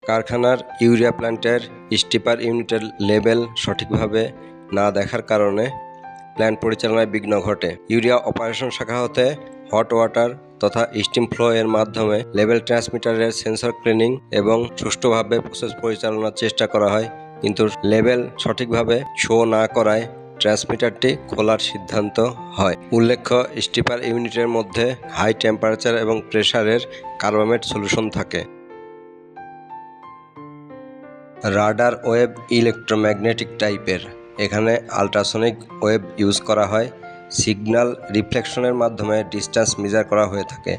কারখানার ইউরিয়া প্ল্যান্টের স্টিপার ইউনিটের লেবেল সঠিকভাবে না দেখার কারণে প্ল্যান্ট পরিচালনায় বিঘ্ন ঘটে। ইউরিয়া অপারেশন শাখা হতে হট ওয়াটার তথা স্টিম ফ্লো এর মাধ্যমে লেভেল ট্রান্সমিটারের সেন্সর ক্লিনিং এবং সুষ্ঠুভাবে প্রসেস পরিচালনার চেষ্টা করা হয়, কিন্তু লেভেল সঠিকভাবে শো না করায় ট্রান্সমিটারটি খোলার সিদ্ধান্ত হয়। উল্লেখ্য, স্টিপার ইউনিটের মধ্যে হাই টেম্পারেচার এবং প্রেসারের কার্বামেট সলিউশন থাকে। রাডার ওয়েভ ইলেকট্রোম্যাগনেটিক টাইপের। এখানে আল্ট্রাসনিক ওয়েভ ইউজ করা হয়। সিগন্যাল রিফ্লেকশনের মাধ্যমে ডিস্টেন্স মেজার করা হয়ে থাকে।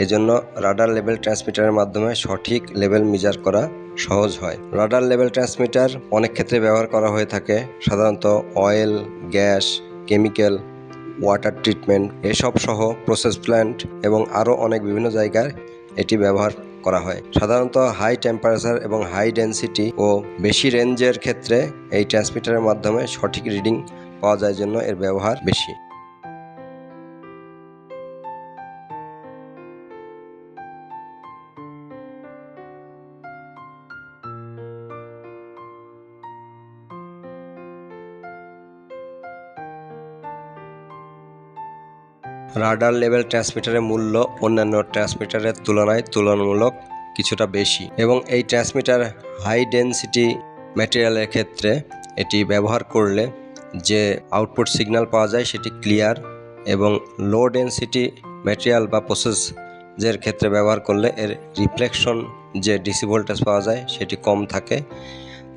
এজন্য রাডার লেভেল ট্রান্সমিটারের মাধ্যমে সঠিক লেভেল মেজার করা সহজ হয়। রাডার লেভেল ট্রান্সমিটার অনেক ক্ষেত্রে ব্যবহার করা হয়ে থাকে, সাধারণত oil, gas, chemical, water treatment এসব সহ প্রসেস প্ল্যান্ট এবং আরও অনেক বিভিন্ন জায়গায় এটি ব্যবহার করা হয়। সাধারণত হাই টেম্পারেচার এবং হাই ডেনসিটি ও বেশি রেঞ্জের ক্ষেত্রে এই ট্রান্সমিটারের মাধ্যমে সঠিক রিডিং পাওয়া যায় জন্য এর ব্যবহার বেশি। রাডার লেভেল ট্রান্সমিটারের মূল্য অন্যান্য ট্রান্সমিটারের তুলনায় তুলনামূলক কিছুটা বেশি এবং এই ট্রান্সমিটার হাই ডেনসিটি ম্যাটেরিয়ালের ক্ষেত্রে এটি ব্যবহার করলে যে আউটপুট সিগন্যাল পাওয়া যায় সেটি ক্লিয়ার এবং লো ডেনসিটি ম্যাটেরিয়াল বা প্রসেসের ক্ষেত্রে ব্যবহার করলে এর রিফ্লেকশন যে ডিসি ভোল্টেজ পাওয়া যায় সেটি কম থাকে,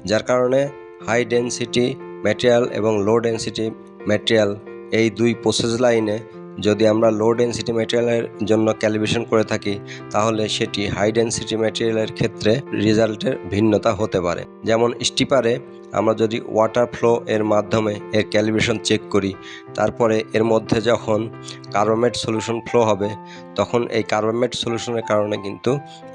যার কারণে হাই ডেনসিটি ম্যাটেরিয়াল এবং লো ডেনসিটি ম্যাটেরিয়াল এই দুই প্রসেস লাইনে যদি আমরা লো ডেনসিটি ম্যাটেরিয়ালের জন্য ক্যালিব্রেশন করে থাকি তাহলে সেটি হাই ডেনসিটি ম্যাটেরিয়ালের ক্ষেত্রে রেজাল্টের ভিন্নতা হতে পারে। যেমন স্টিপারে আমরা যদি ওয়াটার ফ্লো এর মাধ্যমে এর ক্যালিব্রেশন চেক করি, তারপরে এর মধ্যে যখন কার্বামেট সলিউশন ফ্লো হবে তখন এই কার্বামেট সলিউশনের কারণে কিন্তু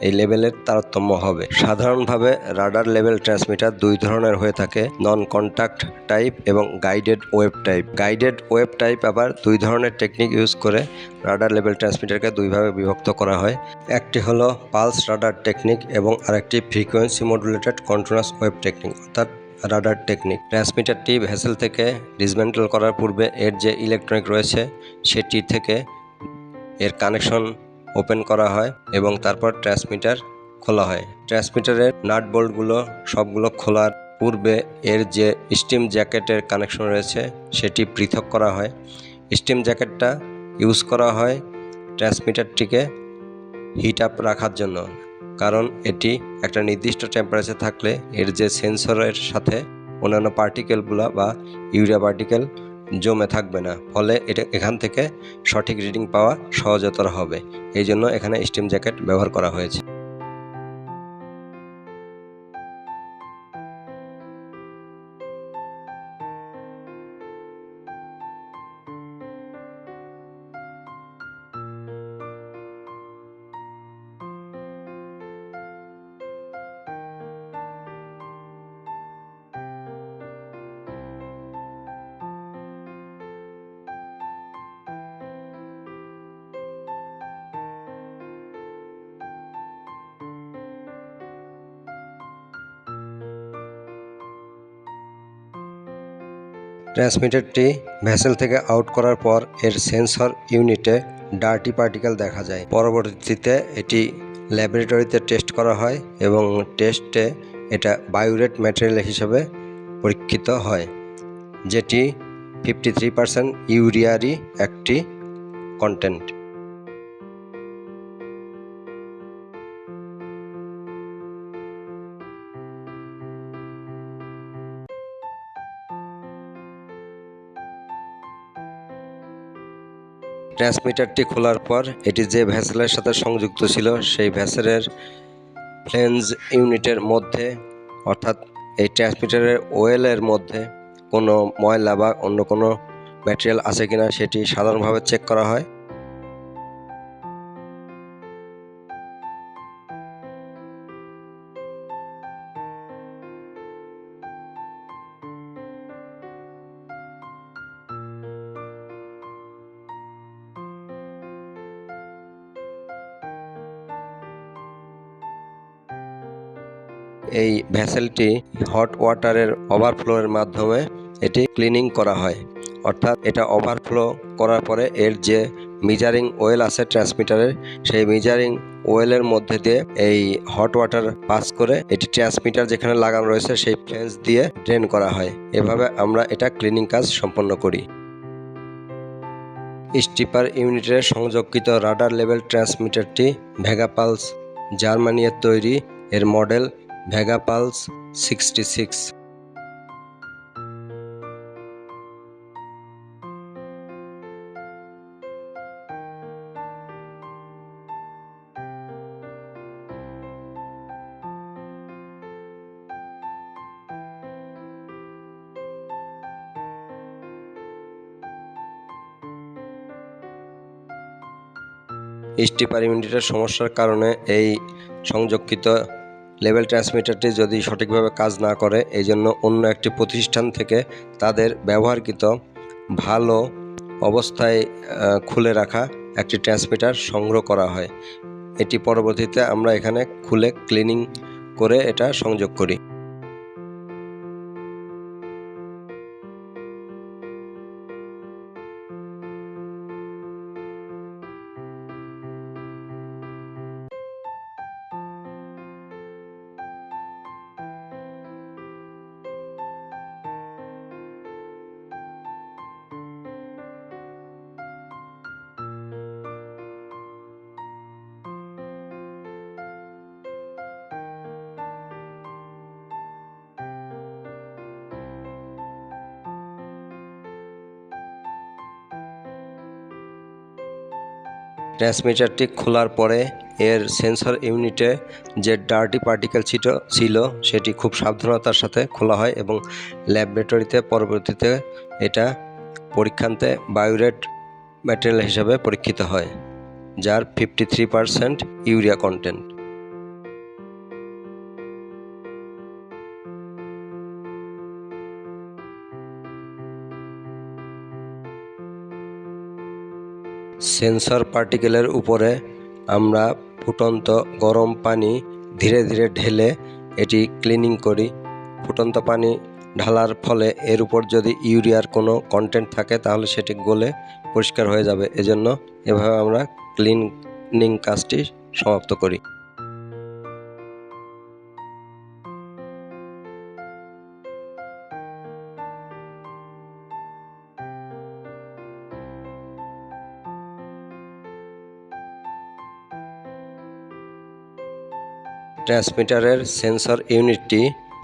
এই লেভেলের তারতম্য হবে। সাধারণভাবে রাডার লেভেল ট্রান্সমিটার দুই ধরনের হয়ে থাকে, নন কন্ট্যাক্ট টাইপ এবং guided wave type. Guided wave type আবার দুই ধরনের টেকনিক ইউজ করে রাডার লেভেল ট্রান্সমিটারকে দুইভাবে বিভক্ত করা হয়। একটি হলো পালস রাডার টেকনিক এবং আরেকটি frequency modulated continuous wave technique অর্থাৎ রাডার টেকনিক। ট্রান্সমিটারটি ভেসেল থেকে ডিসমেন্টেল করার পূর্বে এর যে ইলেকট্রনিক রয়েছে সেটি থেকে এর কানেকশন ওপেন করা হয় এবং তারপর ট্রান্সমিটার খোলা হয়। ট্রান্সমিটারের নাট বোল্টগুলো সবগুলো খোলার পূর্বে এর যে স্টিম জ্যাকেটের কানেকশন রয়েছে সেটি পৃথক করা হয়। স্টিম জ্যাকেটটা ইউজ করা হয় ট্রান্সমিটারটিকে হিট আপ রাখার জন্য, কারণ এটি একটা নির্দিষ্ট টেম্পারেচার থাকলে এর যে সেন্সরের সাথে অন্যান্য পার্টিকেলগুলো বা ইউরিয়া পার্টিকেল জমে থাকবে না, ফলে এখান থেকে সঠিক রিডিং পাওয়া সহজতর হবে। এই জন্য এখানে স্টিম জ্যাকেট ব্যবহার করা হয়েছে। ট্রান্সমিটারটি ভেসেল থেকে আউট করার পর এর সেন্সর ইউনিটে ডার্টি পার্টিকেল দেখা যায়। পরবর্তীতে এটি ল্যাবরেটরিতে টেস্ট করা হয় এবং টেস্টে এটা বায়োরেট ম্যাটেরিয়াল হিসেবে পরীক্ষিত হয়, যেটি 53% ইউরিয়ারই একটি কন্টেন্ট। ট্রান্সমিটারটি খোলার পর এটি যে ভেসেলের সাথে সংযুক্ত ছিল সেই ভেসেলের ফ্লেঞ্জ ইউনিটের মধ্যে অর্থাৎ এই ট্রান্সমিটারের ওয়েলের মধ্যে কোনো ময়লা বা অন্য কোনো ম্যাটেরিয়াল আছে কিনা সেটি সাধারণভাবে চেক করা হয়। এই ভেসেলটি হট ওয়াটারের ওভারফ্লোর মাধ্যমে এটি ক্লিনিং করা হয়, অর্থাৎ এটা ওভারফ্লো করার পরে এর যে মেজারিং ওয়েল আছে ট্রান্সমিটারের, সেই মেজারিং ওয়েলের মধ্যে দিয়ে এই হট ওয়াটার পাস করে এটি ট্রান্সমিটার যেখানে লাগানো রয়েছে সেই ফ্লেঞ্জ দিয়ে ড্রেন করা হয়। এভাবে আমরা এটা ক্লিনিং কাজ সম্পন্ন করি। স্টিপার ইউনিটের সংযোগকৃত রাডার লেভেল ট্রান্সমিটারটি ভেগাপালস জার্মানির তৈরি, এর মডেল ভেগাপালস 66। স্টিপার ইউনিটের সমস্যার কারণে এই সংযোগকৃত লেভেল ট্রান্সমিটারটি যদি সঠিকভাবে কাজ না করে, এই জন্য অন্য একটি প্রতিষ্ঠান থেকে তাদের ব্যবহারকৃত ভালো অবস্থায় খুলে রাখা একটি ট্রান্সমিটার সংগ্রহ করা হয়। এটি পরবর্তীতে আমরা এখানে খুলে ক্লিনিং করে এটা সংযোগ করি। ট্রান্সমিটারটি খোলার পরে এর সেন্সর ইউনিটে যে ডার্টি পার্টিকেল ছিল সেটি খুব সাবধানতার সাথে খোলা হয় এবং ল্যাবরেটরিতে পরবর্তীতে এটা পরীক্ষান্তে বায়োরেট ম্যাটেরিয়াল হিসাবে পরীক্ষিত হয়, যার 53% ইউরিয়া কন্টেন্ট। সেন্সর পার্টিকেলের উপরে আমরা ফুটন্ত গরম পানি ধীরে ধীরে ঢেলে এটি ক্লিনিং করি। ফুটন্ত পানি ঢালার ফলে এর উপর যদি ইউরিয়ার কোনো কন্টেন্ট থাকে তাহলে সেটি গলে পরিষ্কার হয়ে যাবে, এজন্য এভাবে আমরা ক্লিনিং কাজটি সমাপ্ত করি। ট্রান্সমিটারের সেন্সর ইউনিটটি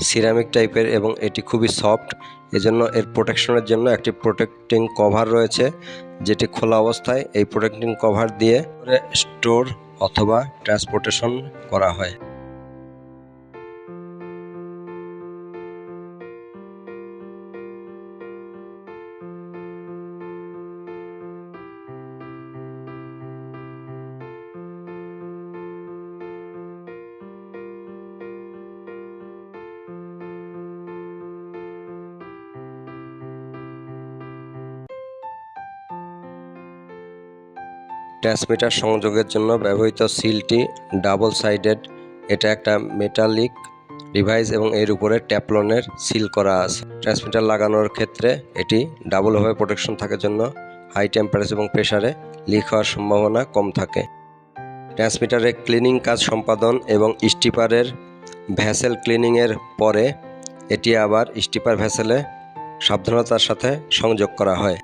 সিরামিক টাইপের এবং এটি খুবই সফট, এজন্য এর প্রোটেকশনের জন্য একটি প্রোটেক্টিং কভার রয়েছে, যেটি খোলা অবস্থায় এই প্রোটেক্টিং কভার দিয়ে স্টোর অথবা ট্রান্সপোর্টেশন করা হয়। ট্রান্সমিটার সংযোগের জন্য ব্যবহৃত সিলটি ডাবল সাইডেড, এটা একটা মেটালিক ডিভাইস এবং এর উপরে ট্যাপলনের সিল করা আছে। ট্রান্সমিটার লাগানোর ক্ষেত্রে এটি ডাবলভাবে প্রোটেকশন থাকার জন্য হাই টেম্পারেচার এবং প্রেসারে লিক হওয়ার সম্ভাবনা কম থাকে। ট্রান্সমিটারে ক্লিনিং কাজ সম্পাদন এবং স্টিপারের ভ্যাসেল ক্লিনিংয়ের পরে এটি আবার স্টিপার ভ্যাসেলে সাবধানতার সাথে সংযোগ করা হয়।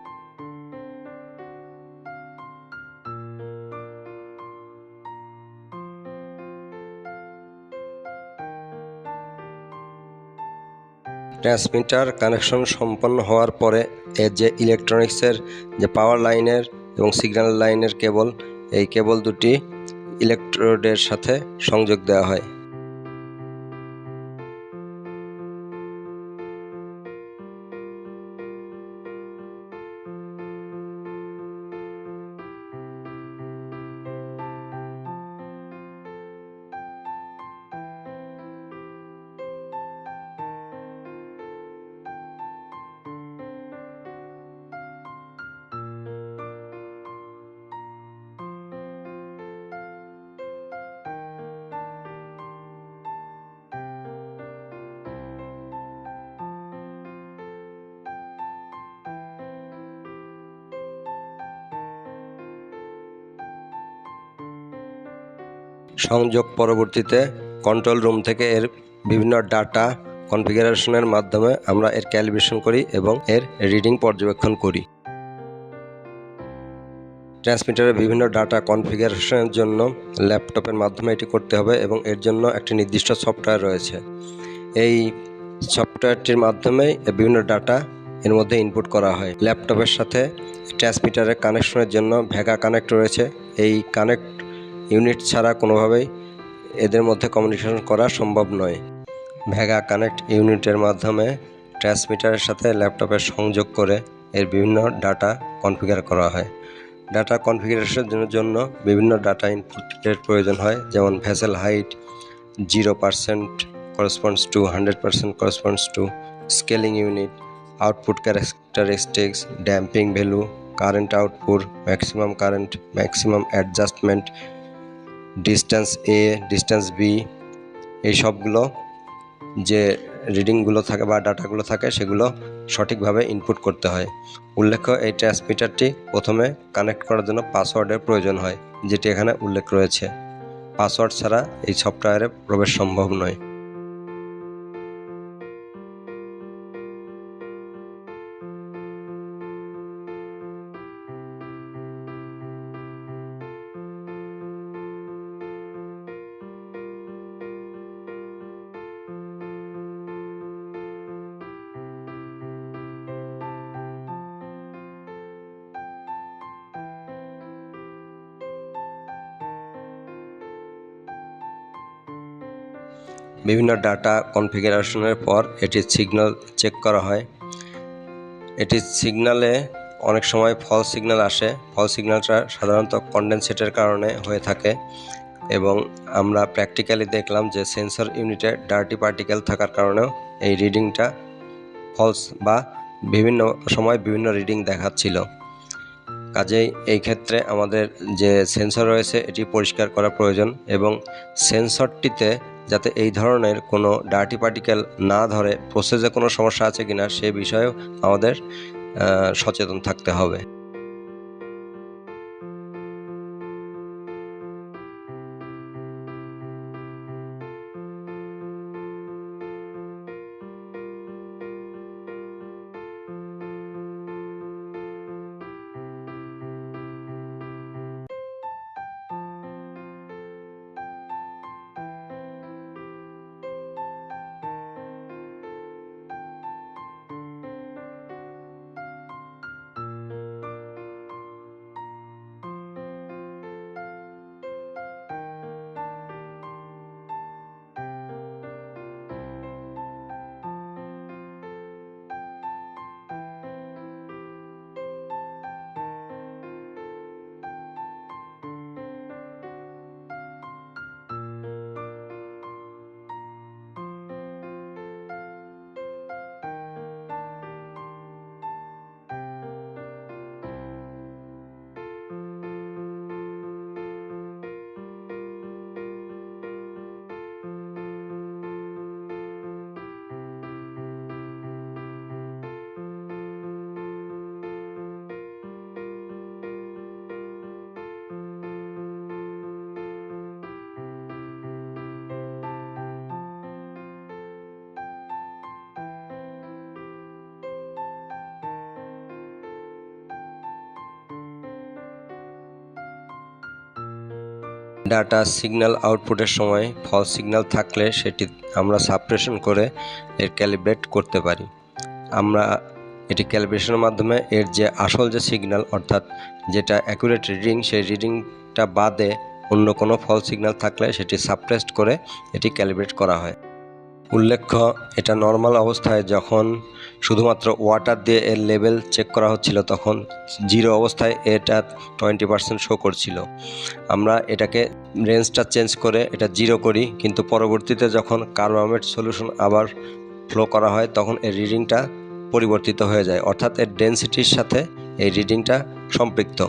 ট্রান্সমিটার কানেকশন সম্পন্ন হওয়ার পরে এর যে ইলেকট্রনিক্সের যে পাওয়ার লাইনের এবং সিগন্যাল লাইনের কেবল, এই কেবল দুটি ইলেকট্রোডের সাথে সংযোগ দেওয়া হয়। সংযোগ পরবর্তীতে কন্ট্রোল রুম থেকে এর বিভিন্ন ডাটা কনফিগারেশনের মাধ্যমে আমরা এর ক্যালিব্রেশন করি এবং এর রিডিং পর্যবেক্ষণ করি। ট্রান্সমিটারের বিভিন্ন ডাটা কনফিগারেশনের জন্য ল্যাপটপের মাধ্যমে এটি করতে হবে এবং এর জন্য একটি নির্দিষ্ট সফটওয়্যার রয়েছে। এই সফটওয়্যারটির মাধ্যমে বিভিন্ন ডাটা এর মধ্যে ইনপুট করা হয়। ল্যাপটপের সাথে ট্রান্সমিটারের কানেকশনের জন্য ভেগা কানেক্ট রয়েছে। এই কানেক্ট ইউনিট ছাড়া কোনোভাবেই এদের মধ্যে কমিউনিকেশন করা সম্ভব নয়। ভেগা কানেক্ট ইউনিটের মাধ্যমে ট্রান্সমিটারের সাথে ল্যাপটপের সংযোগ করে এর বিভিন্ন ডাটা কনফিগার করা হয়। ডাটা কনফিগারেশনের জন্য বিভিন্ন ডাটা ইনপুটের প্রয়োজন হয়, যেমন vessel height 0% corresponds to 100% corresponds to scaling unit, output characteristics, damping value, current output, maximum current, maximum adjustment, distance A, distance B, এই সবগুলো যে রিডিংগুলো থাকে বা ডাটাগুলো থাকে সেগুলো সঠিকভাবে ইনপুট করতে হয়। উল্লেখ্য, এই ট্রান্সমিটারটি প্রথমে কানেক্ট করার জন্য পাসওয়ার্ডের প্রয়োজন হয়, যেটি এখানে উল্লেখ রয়েছে। পাসওয়ার্ড ছাড়া এই সফটওয়্যারে প্রবেশ সম্ভব নয়। বিভিন্ন ডাটা কনফিগারেশনের পর এটির সিগন্যাল চেক করা হয়। এটির সিগন্যালে অনেক সময় ফলস সিগন্যাল আসে। ফলস সিগন্যালটা সাধারণত কন্ডেনসেটের কারণে হয়ে থাকে এবং আমরা প্র্যাকটিক্যালি দেখলাম যে সেন্সর ইউনিটে ডার্টি পার্টিকেল থাকার কারণেও এই রিডিংটা ফলস বা বিভিন্ন সময় বিভিন্ন রিডিং দেখাচ্ছিল। কাজেই এই ক্ষেত্রে আমাদের যে সেন্সর রয়েছে এটি পরিষ্কার করা প্রয়োজন এবং সেন্সরটিতে যাতে এই ধরনের কোনো ডার্টি পার্টিকেল না ধরে প্রসেসে কোনো সমস্যা আছে কিনা সে বিষয়েও আমাদের সচেতন থাকতে হবে। ডাটা সিগন্যাল আউটপুটের সময় ফলস সিগন্যাল থাকলে সেটি আমরা সাপ্রেশন করে এর ক্যালিব্রেট করতে পারি। আমরা এটি ক্যালিব্রেশনের মাধ্যমে এর যে আসল যে সিগন্যাল অর্থাৎ যেটা অ্যাকুরেট রিডিং সেই রিডিংটা বাদে অন্য কোনো ফলস সিগন্যাল থাকলে সেটি সাপ্রেসড করে এটি ক্যালিব্রেট করা হয়। উল্লেখ্য, এটা নর্মাল অবস্থায় যখন শুধুমাত্র ওয়াটার দিয়ে এর লেভেল চেক করা হচ্ছিল তখন 0 অবস্থায় এটা 20% শো করছিল। আমরা এটাকে রেঞ্জটা চেঞ্জ করে এটা 0 করি, কিন্তু পরবর্তীতে যখন কার্বোমেট সলিউশন আবার ফ্লো করা হয় তখন এর রিডিংটা পরিবর্তিত হয়ে যায়, অর্থাৎ এর ডেন্সিটির সাথে এই রিডিংটা সম্পৃক্ত।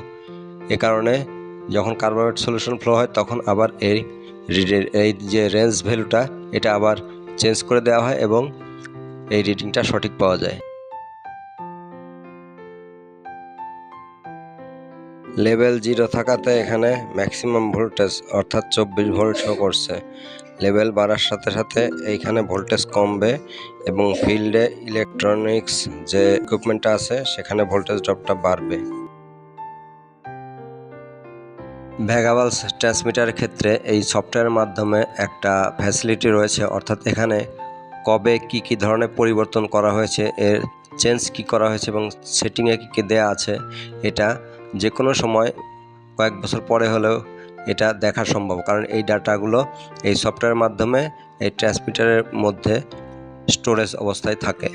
এ কারণে যখন কার্বোমেট সলিউশন ফ্লো হয় তখন আবার এই যে রেঞ্জ ভ্যালুটা এটা আবার চেঞ্জ করে দেওয়া হয় এবং এই রিডিংটা সঠিক পাওয়া যায়। লেভেল 0 থাকাতে এখানে ম্যাক্সিমাম ভোল্টেজ অর্থাৎ 24 ভোল্ট শো করছে। লেভেল বাড়ার সাথে সাথে এইখানে ভোল্টেজ কমবে এবং ফিল্ডে ইলেকট্রনিক্স যে ইকুইপমেন্টটা আছে সেখানে ভোল্টেজ ড্রপটা বাড়বে। ভেগাপালস ট্রান্সমিটারের ক্ষেত্রে এই সফটওয়্যারের মাধ্যমে একটা ফ্যাসিলিটি রয়েছে, অর্থাৎ এখানে কবে কি ধরনের পরিবর্তন করা হয়েছে, এর চেঞ্জ কি করা হয়েছে এবং সেটিংয়ে কি দেয়া আছে, এটা যে কোনো সময় কয়েক বছর পরে হলেও এটা দেখা সম্ভব, কারণ এই ডাটাগুলো এই সফটওয়্যারের মাধ্যমে এই ট্রান্সমিটারের মধ্যে স্টোরেজ অবস্থায় থাকে।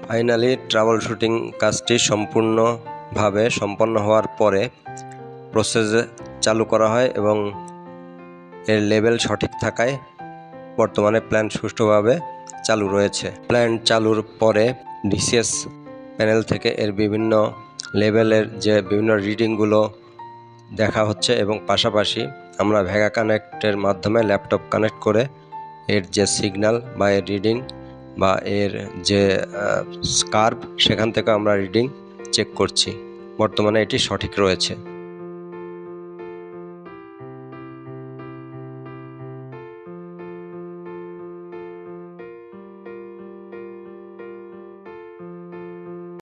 ফাইনালি ট্রাবল শুটিং কাজটি সম্পূর্ণভাবে সম্পন্ন হওয়ার পরে প্রসেস চালু করা হয় এবং এর লেভেল সঠিক থাকায় বর্তমানে প্ল্যান্ট সুষ্ঠুভাবে চালু রয়েছে। প্ল্যান্ট চালুর পরে ডিসিএস প্যানেল থেকে এর বিভিন্ন লেভেলের যে বিভিন্ন রিডিংগুলো দেখা হচ্ছে এবং পাশাপাশি আমরা ভেগা কানেক্টের মাধ্যমে ল্যাপটপ কানেক্ট করে এর যে সিগন্যাল বা এর রিডিং বা এর যে কার্ভ সেখান থেকে আমরা রিডিং চেক করছি। বর্তমানে এটি সঠিক রয়েছে।